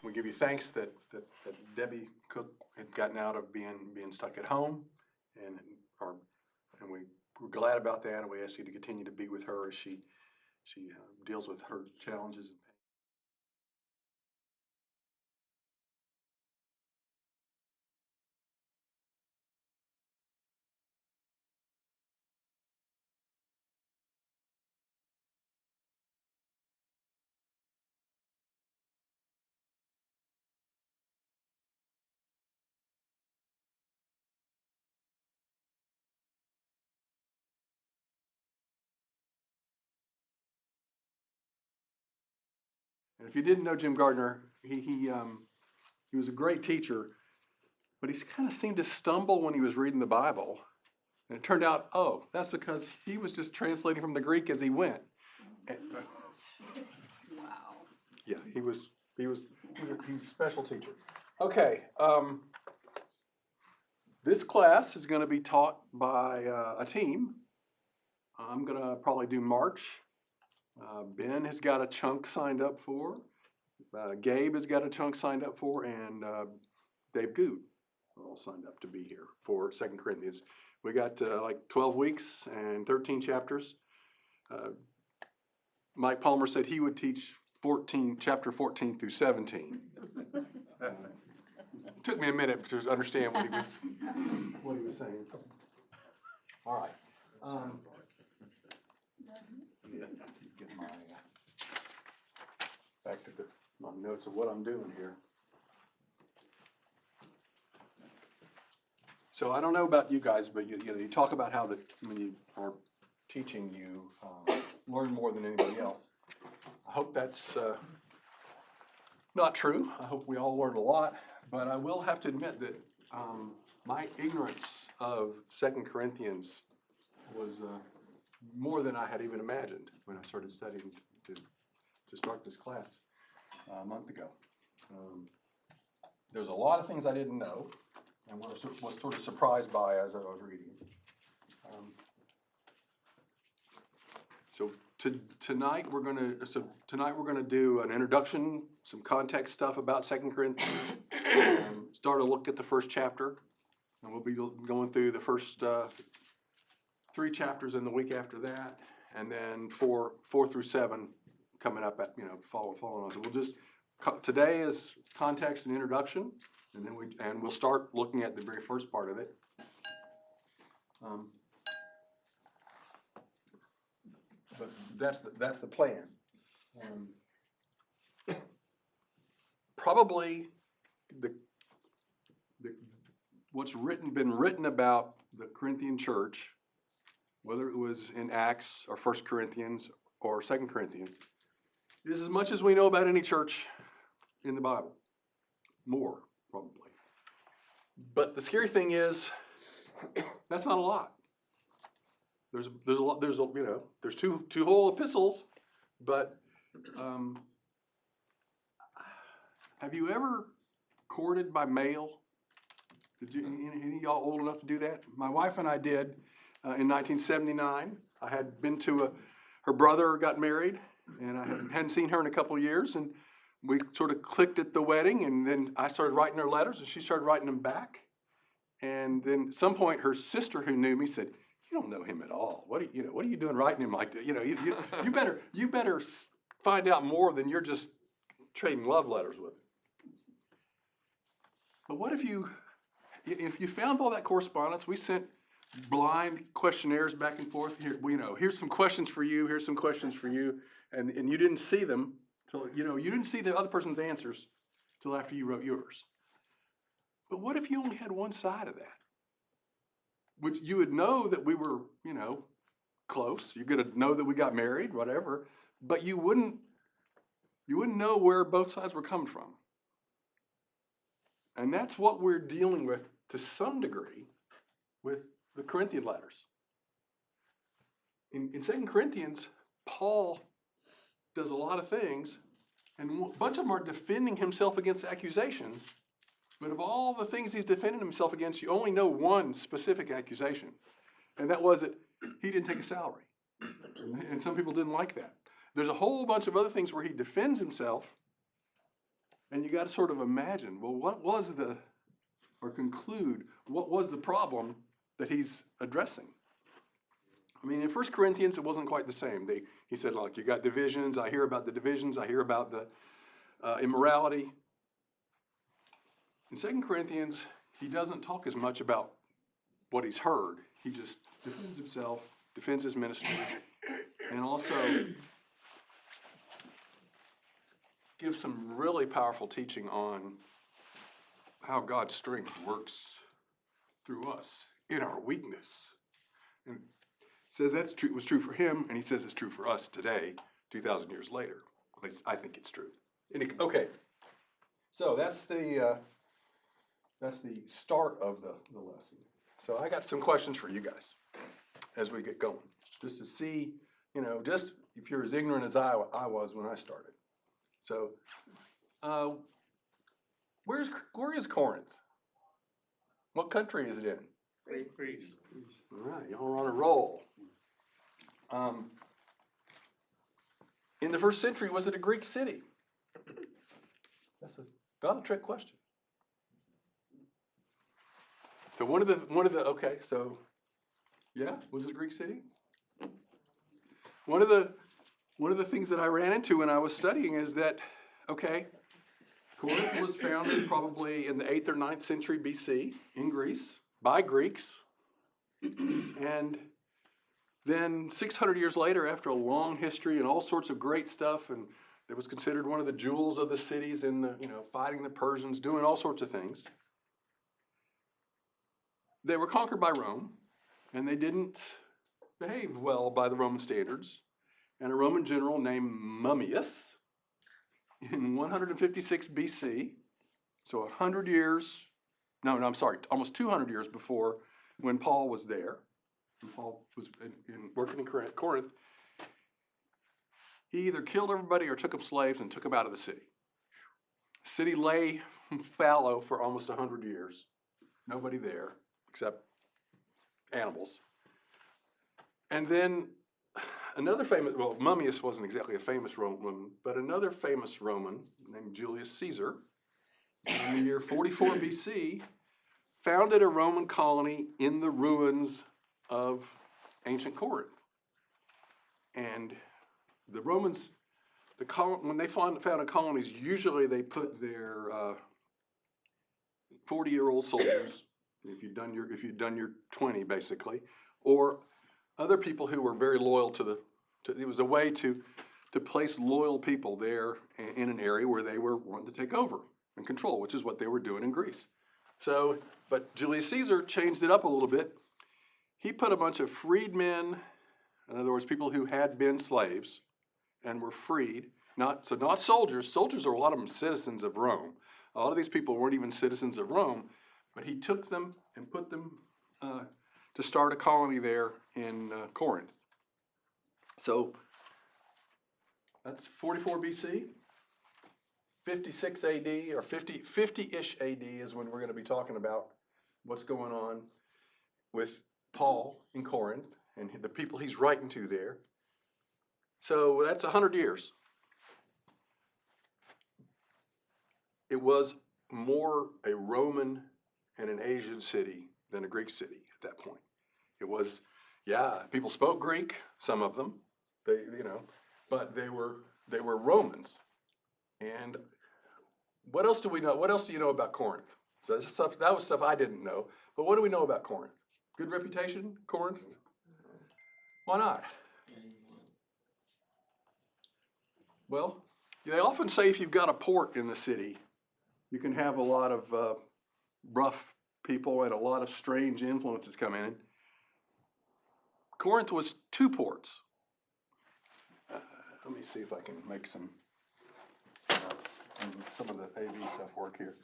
we give you thanks that Debbie Cook had gotten out of being stuck at home, and we're glad about that, and we ask you to continue to be with her as she deals with her challenges and pain. And if you didn't know Jim Gardner, he was a great teacher, but he kind of seemed to stumble when he was reading the Bible. And it turned out, oh, that's because he was just translating from the Greek as he went. And, Wow. yeah, he was a special teacher. Okay, this class is going to be taught by a team. I'm going to probably do March. Ben has got a chunk signed up for. Gabe has got a chunk signed up for, and Dave Good are all signed up to be here for 2 Corinthians. We got like 12 weeks and 13 chapters. Mike Palmer said he would teach chapter 14 through 17. It took me a minute to understand what he was saying. All right. Get back to my notes of what I'm doing here. So I don't know about you guys, but you talk about how when you are teaching, you learn more than anybody else. I hope that's not true. I hope we all learn a lot, but I will have to admit that my ignorance of 2 Corinthians was more than I had even imagined when I started studying to start this class a month ago. There's a lot of things I didn't know and was sort of surprised by as I was reading. So tonight we're gonna do an introduction, some context stuff about 2 Corinthians, start a look at the first chapter, and we'll be going through the first 3 chapters in the week after that, and then 4 through 7 coming up at following on. So we'll just today is context and introduction, and then we'll start looking at the very first part of it. But that's the plan. Probably what's been written about the Corinthian church, whether it was in Acts or 1 Corinthians or 2 Corinthians, is as much as we know about any church in the Bible. More, probably. But the scary thing is, that's not a lot. There's a lot. There's two whole epistles, but have you ever courted by mail? Did any of y'all old enough to do that? My wife and I did in 1979. I had been to her brother got married, and I hadn't seen her in a couple of years, and we sort of clicked at the wedding, and then I started writing her letters, and she started writing them back. And then at some point, her sister, who knew me, said, "You don't know him at all. What are you doing writing him like that? You better find out more than you're just trading love letters with." But what if you found all that correspondence? We sent blind questionnaires back and forth. Here's some questions for you. Here's some questions for you, and you didn't see them till you didn't see the other person's answers till after you wrote yours. But what if you only had one side of that? Which you would know that we were, close. You're gonna know that we got married, whatever. But you wouldn't know where both sides were coming from. And that's what we're dealing with to some degree with the Corinthian letters. In 2 Corinthians, Paul does a lot of things, and a bunch of them are defending himself against accusations. But of all the things he's defending himself against, you only know one specific accusation, and that was that he didn't take a salary. And some people didn't like that. There's a whole bunch of other things where he defends himself, And you got to sort of imagine, well, or conclude, what was the problem that he's addressing? I mean, in 1 Corinthians, it wasn't quite the same. He said, look, you got divisions. I hear about the divisions. I hear about the immorality. In 2 Corinthians, he doesn't talk as much about what he's heard. He just defends himself, defends his ministry, and also gives some really powerful teaching on how God's strength works through us in our weakness. And says that's true, was true for him, and he says it's true for us today, 2,000 years later. At least I think it's true. Okay, so that's the start of the lesson. So I got some questions for you guys as we get going, just to see, just if you're as ignorant as I was when I started. So, where is Corinth? What country is it in? Greece. All right, y'all are on a roll. In the first century, was it a Greek city? That's not a trick question. So okay, so yeah, was it a Greek city? One of the things that I ran into when I was studying is that, okay, Corinth was founded probably in the 8th or 9th century BC in Greece by Greeks. And then 600 years later, after a long history and all sorts of great stuff, and it was considered one of the jewels of the cities in the, fighting the Persians, doing all sorts of things. They were conquered by Rome, and they didn't behave well by the Roman standards. And a Roman general named Mummius in 156 BC, so 100 years, almost 200 years before when Paul was there, and Paul was working in Corinth, he either killed everybody or took them slaves and took them out of the city. The city lay fallow for almost 100 years. Nobody there except animals. And then another famous, Mummius wasn't exactly a famous Roman, but another famous Roman named Julius Caesar, in the year 44 BC, founded a Roman colony in the ruins of ancient Corinth. And the Romans, when they founded colonies, usually they put their 40-year-old soldiers, if you'd done your 20 basically, or other people who were very loyal it was a way to place loyal people there in an area where they were wanting to take over and control, which is what they were doing in Greece. So, but Julius Caesar changed it up a little bit. He put a bunch of freedmen, in other words, people who had been slaves and were freed, not soldiers. Soldiers are a lot of them citizens of Rome. A lot of these people weren't even citizens of Rome, but he took them and put them to start a colony there in Corinth. So that's 44 BC. 56 AD or 50-ish AD is when we're going to be talking about what's going on with Paul in Corinth and the people he's writing to there. So that's 100 years. It was more a Roman and an Asian city than a Greek city at that point. It was, people spoke Greek, some of them, but they were Romans. And what else do we know? What else do you know about Corinth? So that was stuff I didn't know. But what do we know about Corinth? Good reputation, Corinth? Why not? Well, they often say if you've got a port in the city, you can have a lot of rough people and a lot of strange influences come in. Corinth was 2 ports. Let me see if I can make some of the AV stuff work here.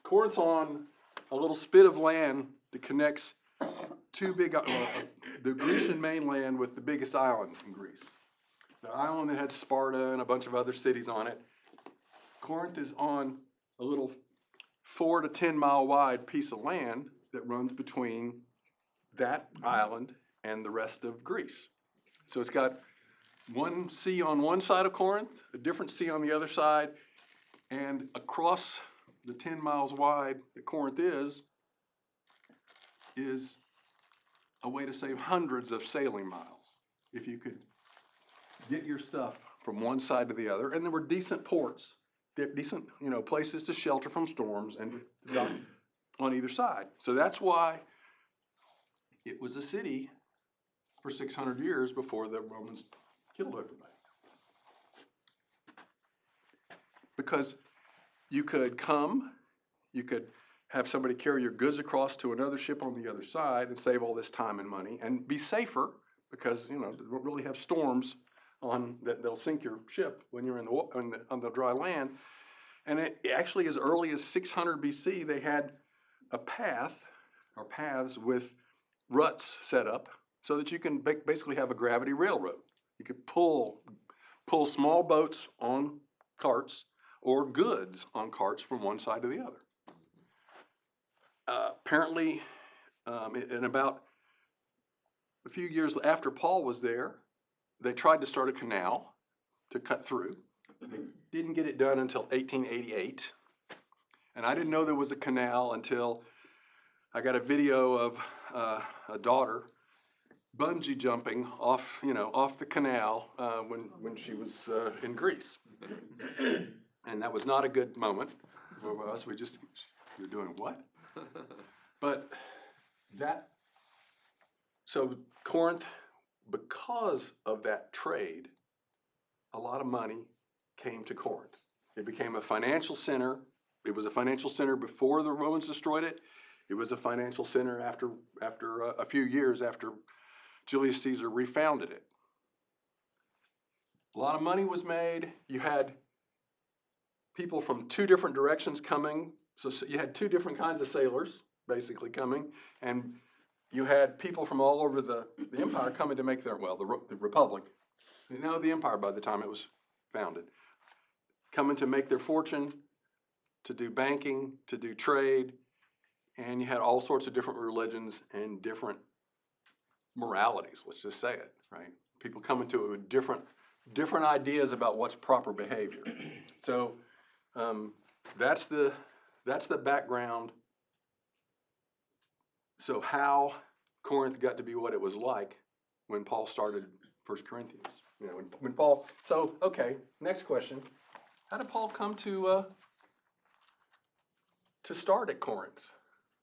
Corinth's on a little spit of land that connects the Grecian mainland with the biggest island in Greece. The island that had Sparta and a bunch of other cities on it. Corinth is on a little 4 to 10 mile wide piece of land that runs between that island and the rest of Greece. So it's got one sea on one side of Corinth, a different sea on the other side, And across the 10 miles wide that Corinth is a way to save hundreds of sailing miles if you could get your stuff from one side to the other. And there were decent ports, decent, places to shelter from storms and to dock on either side. So that's why it was a city for 600 years before the Romans killed everybody. Because you could have somebody carry your goods across to another ship on the other side and save all this time and money and be safer because, they don't really have storms that they'll sink your ship when you're on the dry land. And it actually, as early as 600 BC, they had a path or paths with ruts set up so that you can basically have a gravity railroad. You could pull small boats on carts or goods on carts from one side to the other. Apparently, in about a few years after Paul was there, they tried to start a canal to cut through. They didn't get it done until 1888. And I didn't know there was a canal until I got a video of a daughter bungee jumping off the canal when she was in Greece. And that was not a good moment for us. You're doing what? But so Corinth, because of that trade, a lot of money came to Corinth. It became a financial center. It was a financial center before the Romans destroyed it. It was a financial center after a few years after Julius Caesar refounded it. A lot of money was made. You had people from two different directions coming. So you had two different kinds of sailors basically coming, and you had people from all over the empire coming to make the Republic, the empire by the time it was founded, coming to make their fortune, to do banking, to do trade, and you had all sorts of different religions and different moralities, let's just say it, right? People coming to it with different ideas about what's proper behavior. So that's the background. So how Corinth got to be what it was like when Paul started 1 Corinthians. When Paul. So okay, next question: how did Paul come to start at Corinth?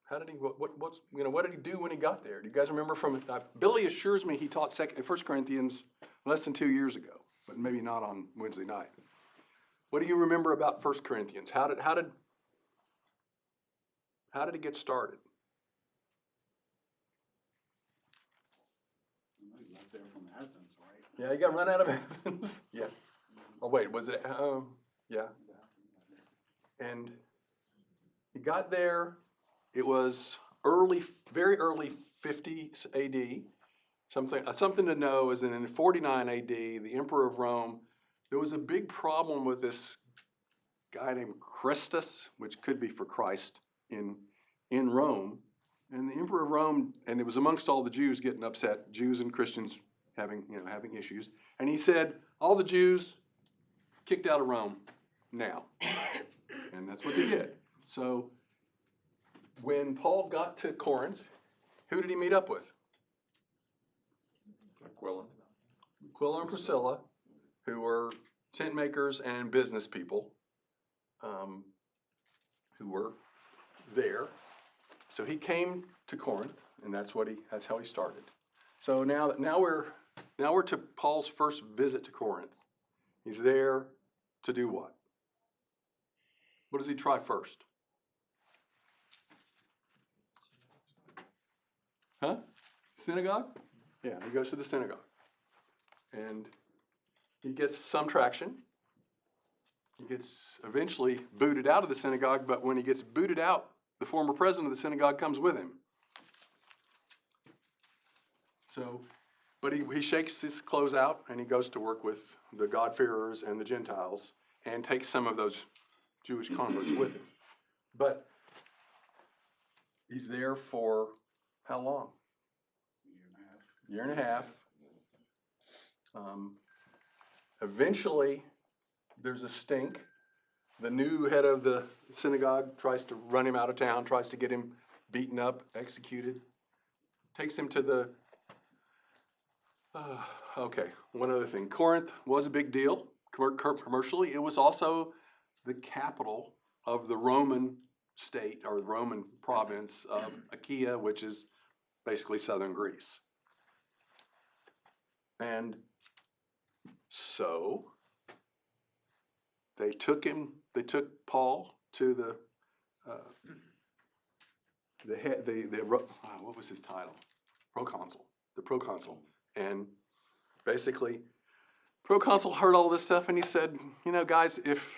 How did he? What did he do when he got there? Do you guys remember from? Billy assures me he taught 1 Corinthians less than 2 years ago, but maybe not on Wednesday night. What do you remember about 1 Corinthians? How did it get started? He left there from Athens, right? Yeah, he got run out of Athens. Yeah. Oh wait, was it? Yeah. And he got there. It was very early 50s AD. Something to know is that in 49 AD, the Emperor of Rome, there was a big problem with this guy named Christus, which could be for Christ, in Rome. And the Emperor of Rome, and it was amongst all the Jews getting upset, Jews and Christians having issues. And he said, all the Jews kicked out of Rome now. And that's what they did. So when Paul got to Corinth, who did he meet up with? Aquila and Priscilla, who were tent makers and business people, who were there. So he came to Corinth, and that's how he started. So now we're to Paul's first visit to Corinth. He's there to do what? What does he try first? Huh? Synagogue? Yeah, he goes to the synagogue. And he gets some traction. He gets eventually booted out of the synagogue, but when he gets booted out, the former president of the synagogue comes with him. So, but he shakes his clothes out and he goes to work with the God-fearers and the Gentiles and takes some of those Jewish converts with him. But he's there for how long? Year and a half. Eventually, there's a stink the new head of the synagogue tries to run him out of town, tries to get him beaten up, executed. Takes him to the, okay, one other thing. Corinth was a big deal commercially. It was also the capital of the Roman state or the Roman province of Achaia, which is basically southern Greece. And so they took Paul to what was his title? Proconsul, the proconsul. And basically, proconsul heard all this stuff and he said, you know, guys, if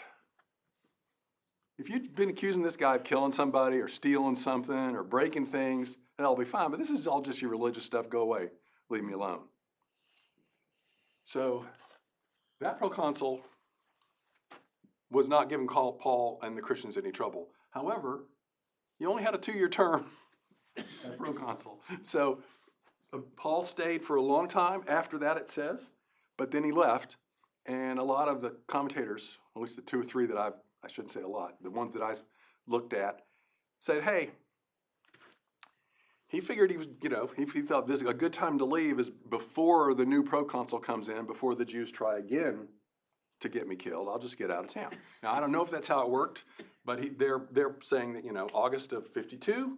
you've been accusing this guy of killing somebody or stealing something or breaking things, then I'll be fine. But this is all just your religious stuff. Go away. Leave me alone. So that proconsul was not giving Paul and the Christians any trouble. However, he only had a 2-year term as proconsul. So Paul stayed for a long time after that, it says, but then he left. And a lot of the commentators, at least the 2 or 3 that I shouldn't say a lot, the ones that I looked at, said, hey, he figured he was, you know, he thought this is a good time to leave is before the new proconsul comes in, before the Jews try again to get me killed. I'll just get out of town. Now, I don't know if that's how it worked, but they're saying that, you know, August of 52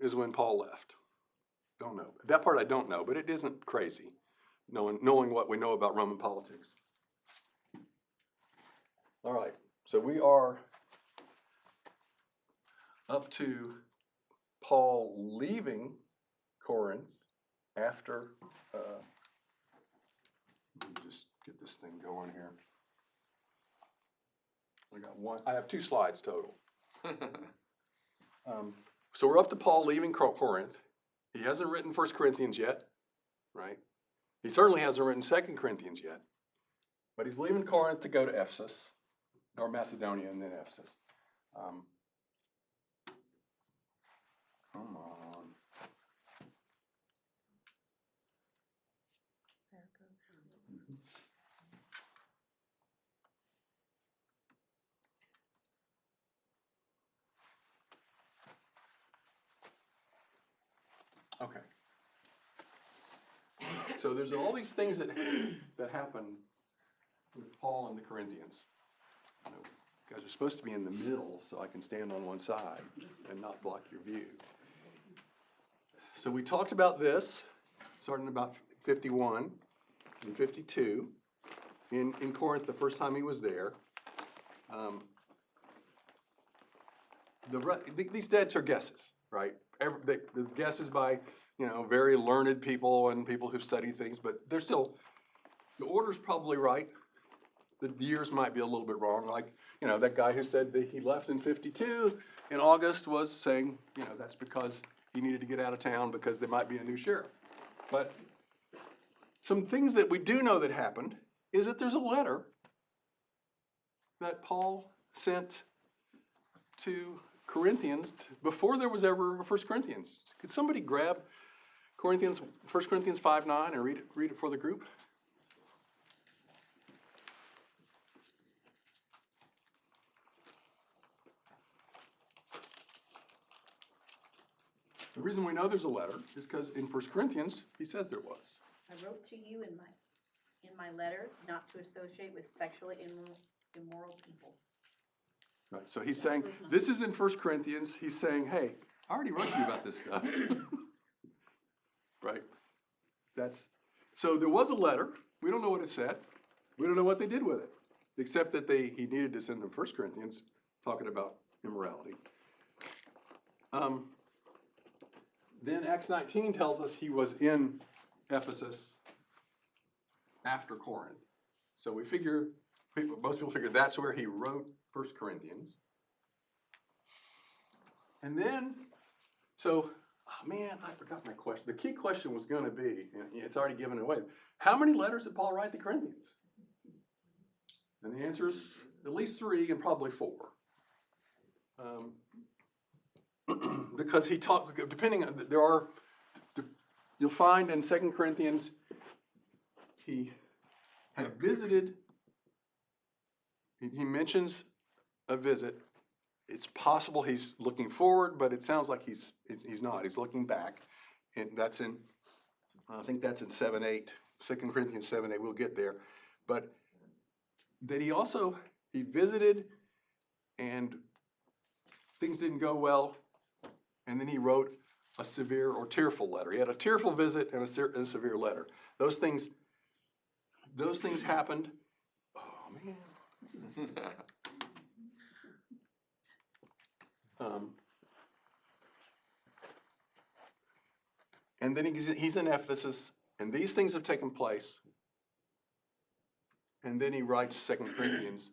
is when Paul left. Don't know. That part I don't know, but it isn't crazy, knowing what we know about Roman politics. All right, so we are up to Paul leaving Corinth after, let me just get this thing going here. I have 2 slides total. So we're up to Paul leaving Corinth. He hasn't written 1 Corinthians yet, right? He certainly hasn't written 2 Corinthians yet. But he's leaving Corinth to go to Ephesus, or Macedonia and then Ephesus. Come on. Okay. So there's all these things that happen with Paul and the Corinthians. You know, you guys are supposed to be in the middle so I can stand on one side and not block your view. So we talked about this starting about 51 and 52 in Corinth the first time he was there. These dates are guesses, right? The guesses by, you know, very learned people and people who've studied things, but they're still, the order's probably right. The years might be a little bit wrong. Like, you know, that guy who said that he left in 52 in August was saying, you know, that's because he needed to get out of town because there might be a new sheriff. But some things that we do know that happened is that there's a letter that Paul sent to Corinthians before there was ever a 1 Corinthians. Could somebody grab 1 Corinthians 5:9 and read it for the group? The reason we know there's a letter is because in 1 Corinthians, he says there was. I wrote to you in my letter not to associate with sexually immoral people. Right, so he's saying, this is in 1 Corinthians, he's saying, hey, I already wrote to you about this stuff. Right? So there was a letter, we don't know what it said, we don't know what they did with it, except that he needed to send them 1 Corinthians, talking about immorality. Then Acts 19 tells us he was in Ephesus after Corinth. So most people figure that's where he wrote 1 Corinthians. And then, I forgot my question. The key question was going to be, and it's already given away, how many letters did Paul write to Corinthians? And the answer is at least 3 and probably 4. Because he talked, depending on, you'll find in 2 Corinthians, he had visited, he mentions a visit. It's possible he's looking forward, but it sounds like he's not. He's looking back. And that's in, I think that's in 7:8, 2 Corinthians 7:8, we'll get there. But that he visited and things didn't go well, and then he wrote a severe or tearful letter. He had a tearful visit and a severe letter. Those things happened. Oh, man. And then he's in Ephesus, and these things have taken place. And then he writes 2 Corinthians,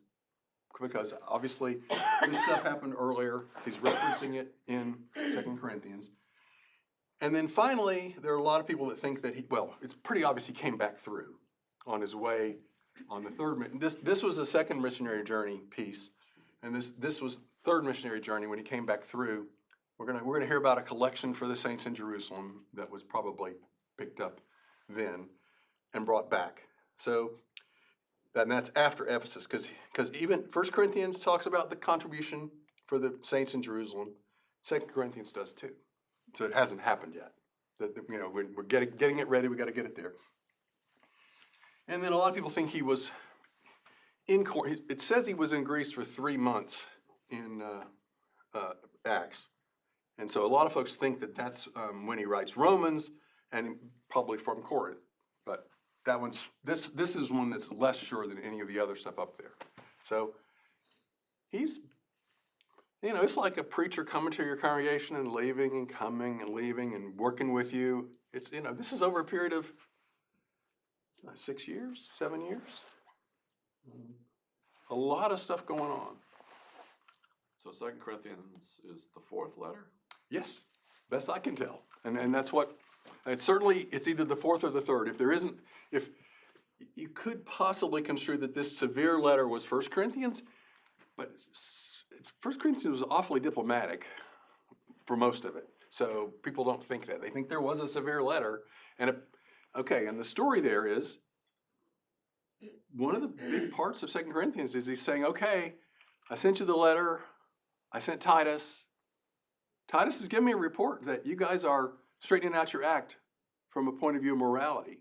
because obviously this stuff happened earlier. He's referencing it in 2 Corinthians. And then finally, there are a lot of people that think that it's pretty obvious he came back through on his way on the third. This was the second missionary journey piece, and this was third missionary journey when he came back through. We're gonna hear about a collection for the saints in Jerusalem that was probably picked up then and brought back. So, and that's after Ephesus, because even 1 Corinthians talks about the contribution for the saints in Jerusalem. 2 Corinthians does too. So it hasn't happened yet. We're getting it ready. We got to get it there. And then a lot of people think he was in Corinth. It says he was in Greece for 3 months in Acts. And so a lot of folks think that that's when he writes Romans, and probably from Corinth. But that this is one that's less sure than any of the other stuff up there. So he's, it's like a preacher coming to your congregation and leaving and coming and leaving and working with you. It's, this is over a period of 6 years, 7 years. A lot of stuff going on. So 2 Corinthians is the fourth letter? Yes, best I can tell. And that's what, it's either the fourth or the third. If you could possibly construe that this severe letter was 1 Corinthians, but 1 Corinthians was awfully diplomatic for most of it. So people don't think that. They think there was a severe letter. And the story there is, one of the big parts of 2 Corinthians is he's saying, okay, I sent you the letter, I sent Titus. Titus is giving me a report that you guys are straightening out your act from a point of view of morality,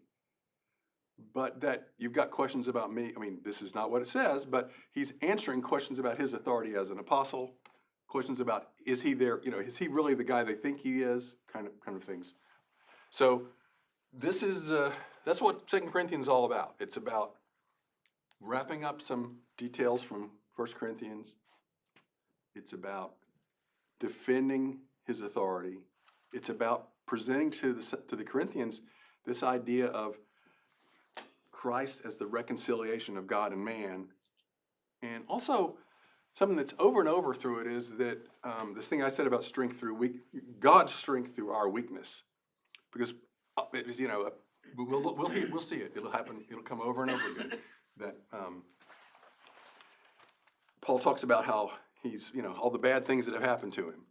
but that you've got questions about me. I mean, this is not what it says, but he's answering questions about his authority as an apostle, questions about, is he there, is he really the guy they think he is, kind of things. So this is, that's what 2 Corinthians is all about. It's about wrapping up some details from 1 Corinthians. It's about defending his authority. It's about presenting to the Corinthians this idea of Christ as the reconciliation of God and man. And also, something that's over and over through it is that this thing I said about God's strength through our weakness. Because it is, we'll see it. It'll happen. It'll come over and over again. That Paul talks about how he's, all the bad things that have happened to him,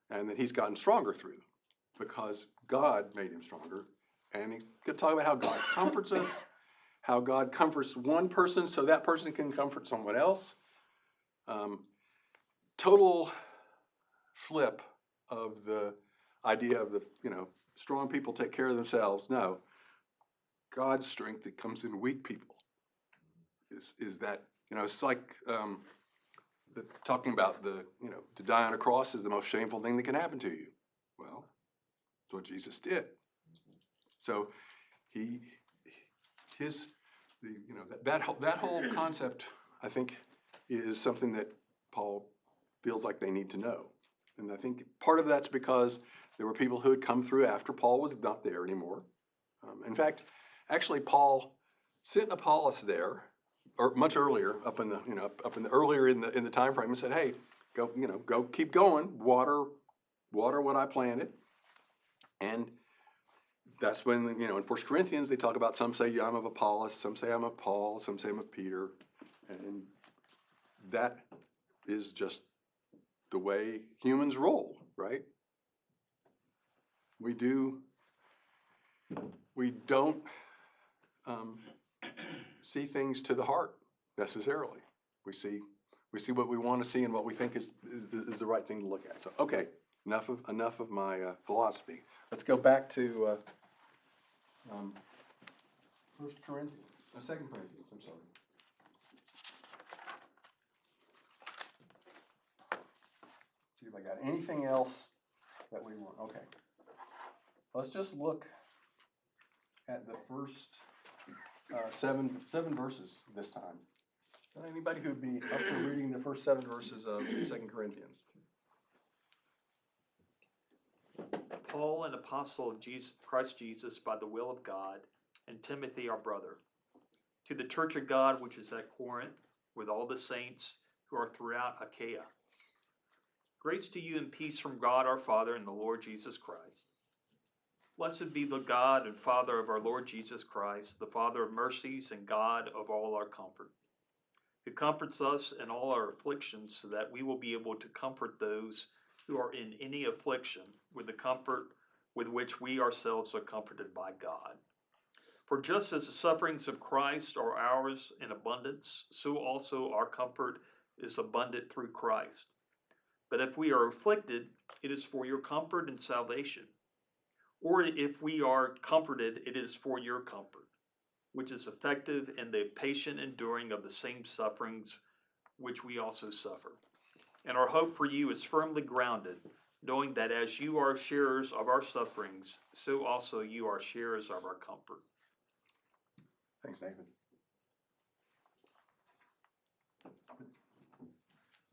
and that he's gotten stronger through them because God made him stronger. And he's going to talk about how God comforts us, how God comforts one person so that person can comfort someone else. Total flip of the idea of the, strong people take care of themselves. No, God's strength that comes in weak people is that, it's like talking about to die on a cross is the most shameful thing that can happen to you. Well, that's what Jesus did. So that whole concept, I think, is something that Paul feels like they need to know. And I think part of that's because there were people who had come through after Paul was not there anymore. In fact, actually, Paul sent Apollos there, or much earlier, up in the earlier in the time frame, and said, "Hey, go keep going, water what I planted." And that's when, in 1 Corinthians, they talk about some say I'm of Apollos, some say I'm of Paul, some say I'm of Peter. And that is just the way humans roll, right? We don't see things to the heart necessarily. We see We see what we want to see and what we think is the right thing to look at. So, okay, enough of my philosophy. Let's go back to 1 Corinthians, 2 Corinthians, I'm sorry. See if I got anything else that we want. Okay. Let's just look at the first seven verses this time. Anybody who'd be up for reading the first 7 verses of 2 Corinthians? Paul, an apostle of Christ Jesus by the will of God, and Timothy, our brother, to the church of God which is at Corinth, with all the saints who are throughout Achaia. Grace to you and peace from God our Father and the Lord Jesus Christ. Blessed be the God and Father of our Lord Jesus Christ, the Father of mercies and God of all our comfort, who comforts us in all our afflictions, so that we will be able to comfort those who are in any affliction with the comfort with which we ourselves are comforted by God. For just as the sufferings of Christ are ours in abundance, so also our comfort is abundant through Christ. But if we are afflicted, it is for your comfort and salvation. Or if we are comforted, it is for your comfort, which is effective in the patient enduring of the same sufferings which we also suffer. And our hope for you is firmly grounded, knowing that as you are sharers of our sufferings, so also you are sharers of our comfort. Thanks, Nathan.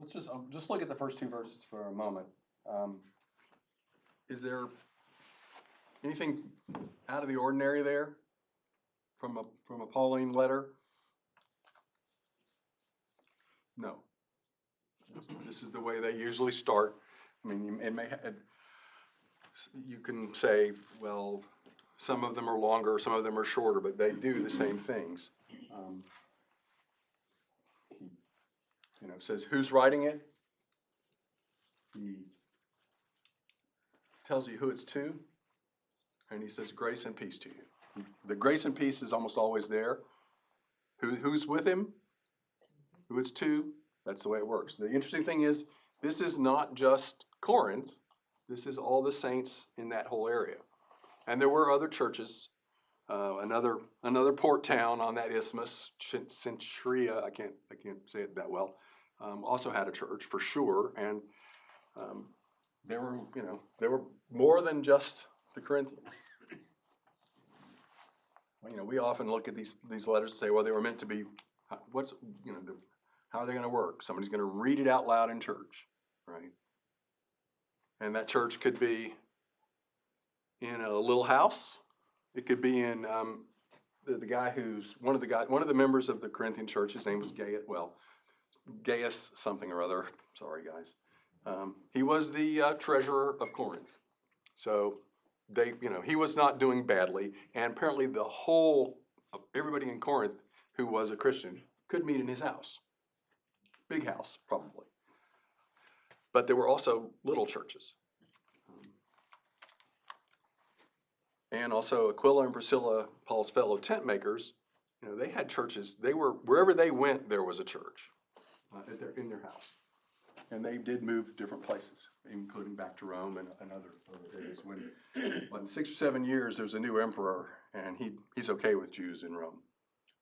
Let's just look at the first 2 verses for a moment. Is there anything out of the ordinary there from a Pauline letter? No. This is the way they usually start. I mean, you can say, well, some of them are longer, some of them are shorter, but they do the same things. He says who's writing it. He tells you who it's to, and he says grace and peace to you. The grace and peace is almost always there. Who's with him? Who it's to? That's the way it works. The interesting thing is, this is not just Corinth. This is all the saints in that whole area. And there were other churches. Another port town on that isthmus, Centuria, I can't say it that well, also had a church for sure. And there were more than just the Corinthians. Well, we often look at these letters and say, well, they were meant to be. How are they going to work? Somebody's going to read it out loud in church, right? And that church could be in a little house. It could be in the guy who's one of the members of the Corinthian church. His name was Gaius something or other. Sorry, guys. He was the treasurer of Corinth. So he was not doing badly. And apparently everybody in Corinth who was a Christian could meet in his house. Big house, probably. But there were also little churches. And also Aquila and Priscilla, Paul's fellow tent makers, they had churches. Wherever they went, there was a church in their house. And they did move different places, including back to Rome and other areas. When 6 or 7 years, there's a new emperor, and he's okay with Jews in Rome.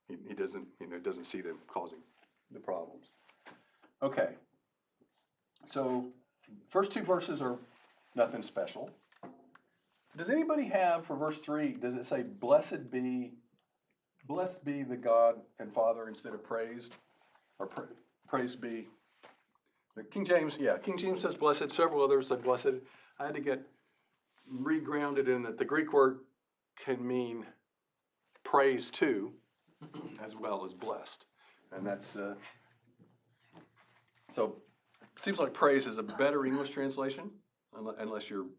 He doesn't see them causing the problems. Okay, so first 2 verses are nothing special. Does anybody have, for verse 3, does it say, blessed be the God and Father instead of praised? Or praise be? King James says blessed, several others say blessed. I had to get regrounded in that the Greek word can mean praise too, as well as blessed. And that's, so it seems like praise is a better English translation, unless you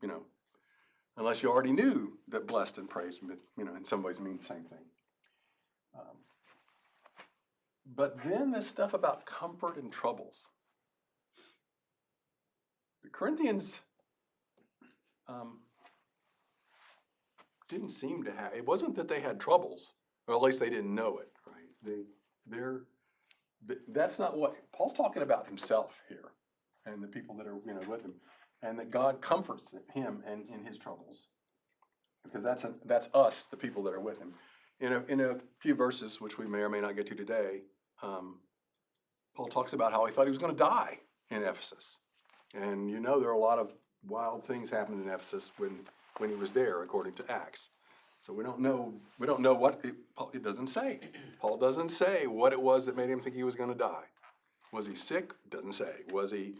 already knew that blessed and praised, in some ways mean the same thing. But then this stuff about comfort and troubles. The Corinthians didn't seem to have, it wasn't that they had troubles, or at least they didn't know it, right? that's not what, Paul's talking about himself here and the people that are, with him. And that God comforts him and in his troubles. Because that's us, the people that are with him. In a few verses, which we may or may not get to today, Paul talks about how he thought he was going to die in Ephesus. And there are a lot of wild things happened in Ephesus when he was there, according to Acts. So we don't know what it doesn't say. Paul doesn't say what it was that made him think he was going to die. Was he sick? Doesn't say. Was he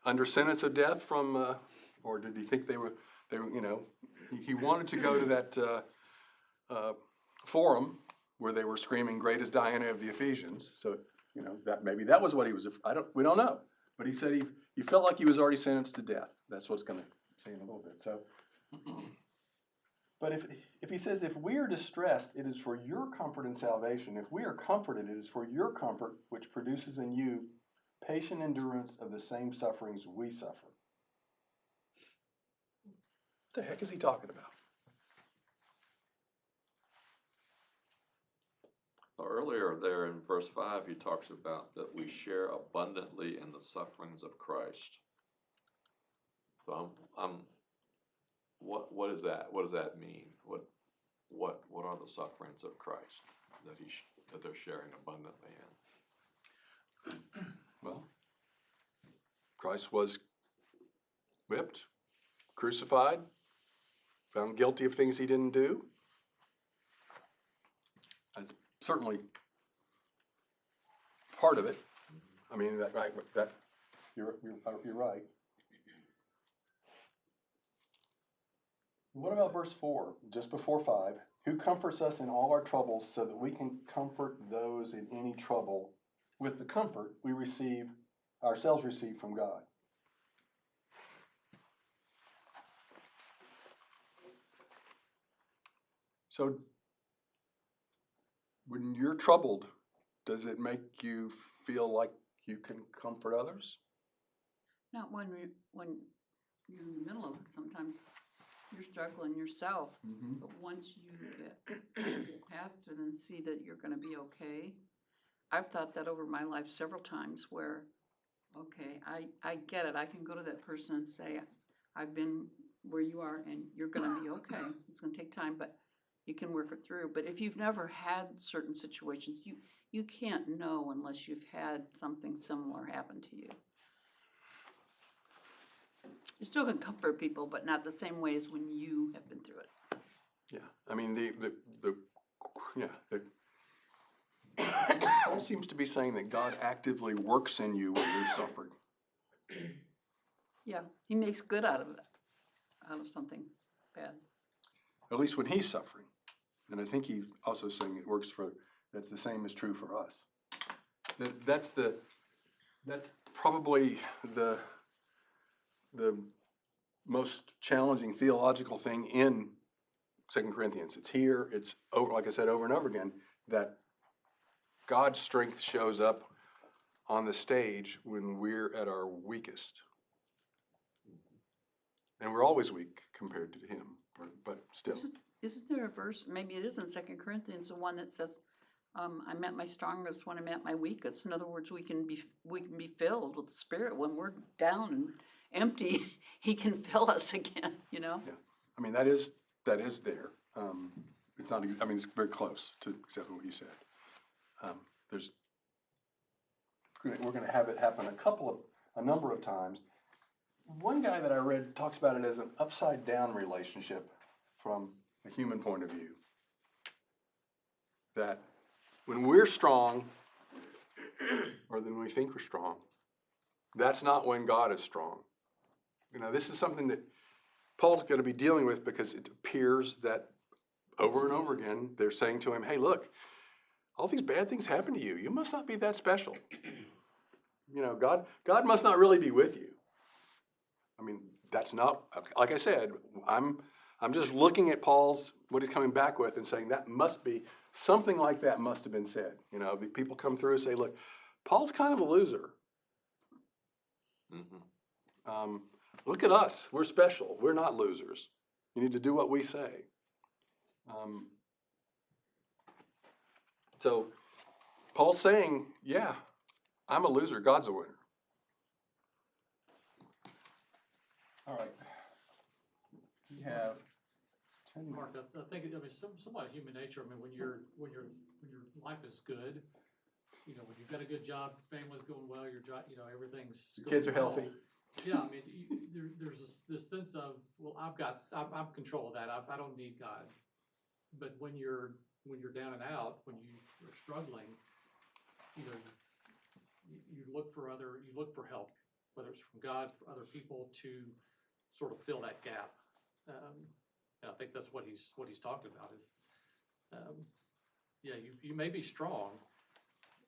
under sentence of death from, or did he think they were, he wanted to go to that forum where they were screaming, "Great is Diana of the Ephesians." So, that maybe that was what he was, we don't know. But he said he felt like he was already sentenced to death. That's what's going to say in a little bit. So, but if he says, if we are distressed, it is for your comfort and salvation. If we are comforted, it is for your comfort, which produces in you patient endurance of the same sufferings we suffer. What the heck is he talking about? Earlier there in verse 5, he talks about that we share abundantly in the sufferings of Christ. So what is that? What does that mean? What are the sufferings of Christ that they're sharing abundantly in? Well, Christ was whipped, crucified, found guilty of things he didn't do. That's certainly part of it. I mean, you're right. What about verse 4, just before 5? Who comforts us in all our troubles so that we can comfort those in any trouble with the comfort we ourselves receive from God. So, when you're troubled, does it make you feel like you can comfort others? Not when you're in the middle of it. Sometimes you're struggling yourself, but once you get past it and see that you're going to be okay, I've thought that over my life several times where, okay, I get it. I can go to that person and say, I've been where you are and you're going to be okay. It's going to take time, but you can work it through. But if you've never had certain situations, you can't know unless you've had something similar happen to you. You still can comfort people, but not the same way as when you have been through it. Yeah, I mean, Paul seems to be saying that God actively works in you when you're suffering. Yeah, he makes good out of it, out of something bad. At least when he's suffering. And I think he's also saying that's the same is true for us. That's probably the most challenging theological thing in 2 Corinthians. It's here, it's over, like I said, over and over again, that God's strength shows up on the stage when we're at our weakest. And we're always weak compared to him, but still. Isn't there a verse, maybe it is in 2 Corinthians, the one that says, I'm at my strongest when I'm at my weakest. In other words, we can be filled with the Spirit when we're down and empty. He can fill us again, Yeah. I mean, that is there. It's not. I mean, it's very close to exactly what you said. We're going to have it happen a number of times. One guy that I read talks about it as an upside down relationship from a human point of view. That when we're strong, or when we think we're strong, that's not when God is strong. This is something that Paul's going to be dealing with because it appears that over and over again, they're saying to him, hey, look, all these bad things happen to you. You must not be that special. God must not really be with you. I mean, that's not, like I said, I'm just looking at what he's coming back with and saying that must be, something like that must have been said. People come through and say, look, Paul's kind of a loser. Mm-hmm. Look at us. We're special. We're not losers. You need to do what we say. So Paul's saying, yeah, I'm a loser, God's a winner. All right. We have, Mark, I think, I mean, somewhat human nature, I mean, when your life is good, you know, when you've got a good job, family's going well, your job, you know, everything's. Your kids are going well. healthy. Yeah, I mean, there's this sense of, well, I'm control of that, I don't need God. But when you're down and out, when you're struggling, you know, you look for help, whether it's from God, for other people to sort of fill that gap. And I think that's what he's talking about is, yeah, you may be strong,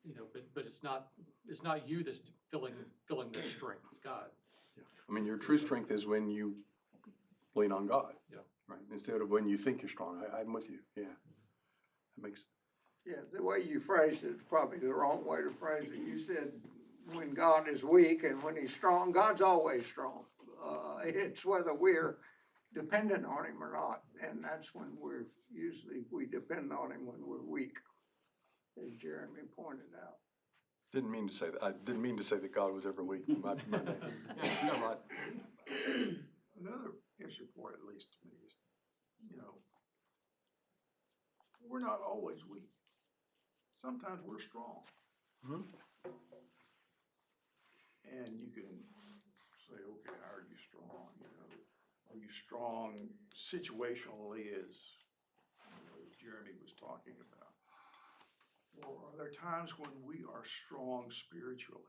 you know, but it's not you that's filling that strength, it's God. I mean, your true strength is when you lean on God. Yeah. Right, instead of when you think you're strong. I'm with you, yeah. That makes, Yeah, the way you phrased it is probably the wrong way to phrase it. You said when God is weak and when he's strong, God's always strong. It's whether we're dependent on him or not, and that's when we depend on him when we're weak, as Jeremy pointed out. didn't mean to say that. I didn't mean to say that God was ever weak. My bad. Yeah, no, Another issue point, at least to me, is, you know, we're not always weak. Sometimes we're strong. Mhm. And you can say, okay, how are you strong? You know, are you strong situationally as Jeremy was talking about? Or are there times when we are strong spiritually?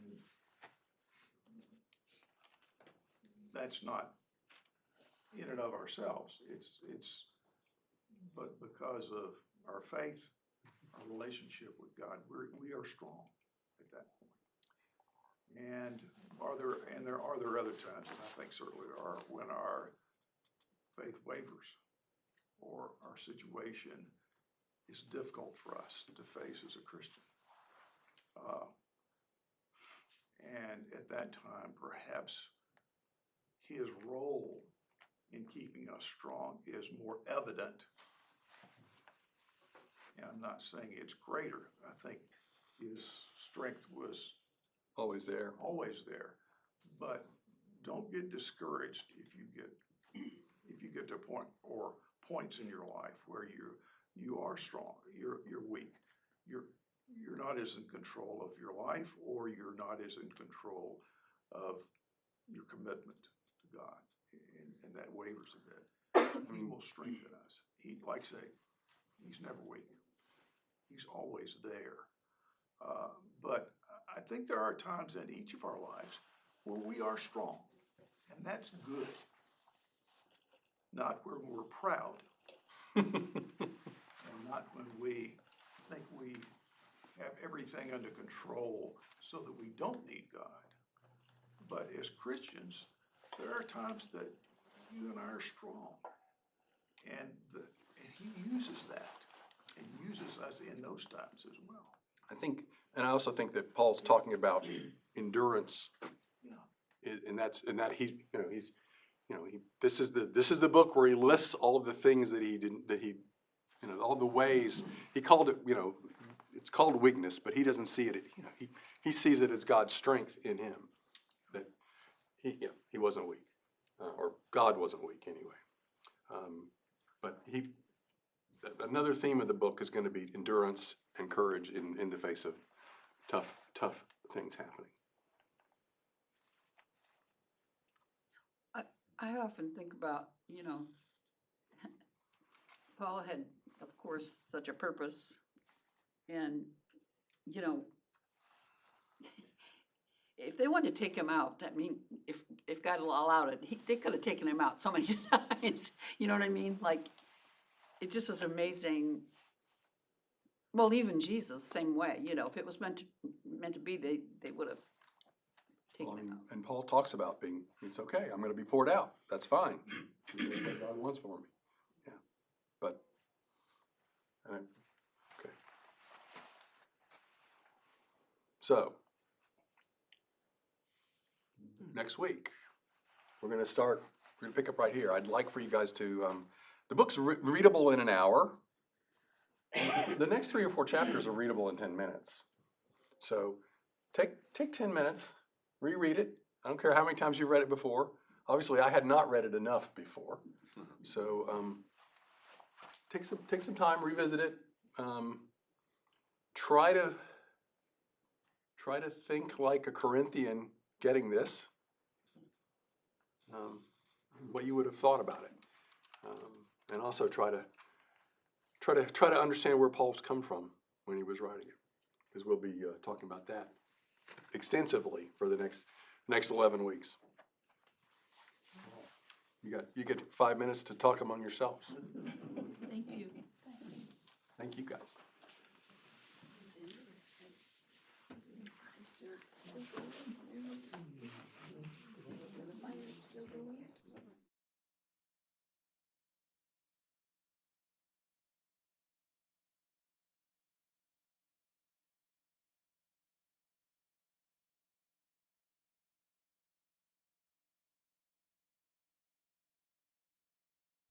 And that's not in and of ourselves. But because of our faith, our relationship with God, we are strong at that point. And there are other times, and I think certainly there are, when our faith wavers or our situation is difficult for us to face as a Christian. And at that time, perhaps his role in keeping us strong is more evident. And I'm not saying it's greater. I think his strength was always there. always there. But don't get discouraged if you get to a point or points in your life where you are strong, you're weak, you're not as in control of your life, or you're not as in control of your commitment to God, and that wavers a bit. He will strengthen us. He, like I say, he's never weak. He's always there. But I think there are times in each of our lives where we are strong, and that's good. Not where we're proud, and not when we think we have everything under control so that we don't need God. But as Christians, there are times that you and I are strong, and he uses that, and uses us in those times as well. I think, and I also think that Paul's talking about endurance. Yeah. This is the book where he lists all of the things that he didn't, all the ways, he called it, it's called weakness, but he doesn't see it, he sees it as God's strength in him, that he wasn't weak, or God wasn't weak anyway. But another theme of the book is going to be endurance and courage in the face of tough things happening. I often think about, Paul had, of course, such a purpose, and, if they wanted to take him out, I mean, if God allowed it, they could have taken him out so many times, you know what I mean? Like, it just was amazing. Well, even Jesus, same way, if it was meant to be, they would have taken him out. And Paul talks about it's okay, I'm going to be poured out, that's fine. That's what God wants for me. Yeah, but, okay. So, next week, we're going to pick up right here. I'd like for you guys to, the book's readable in an hour, The next 3 or 4 chapters are readable in 10 minutes. So take 10 minutes, reread it. I don't care how many times you've read it before. Obviously, I had not read it enough before. So take some time, revisit it. Try to think like a Corinthian getting this, what you would have thought about it, and also try to understand where Paul's come from when he was writing it, because we'll be talking about that extensively for the next 11 weeks. You get 5 minutes to talk among yourselves. Thank you. Thank you, guys. Still going.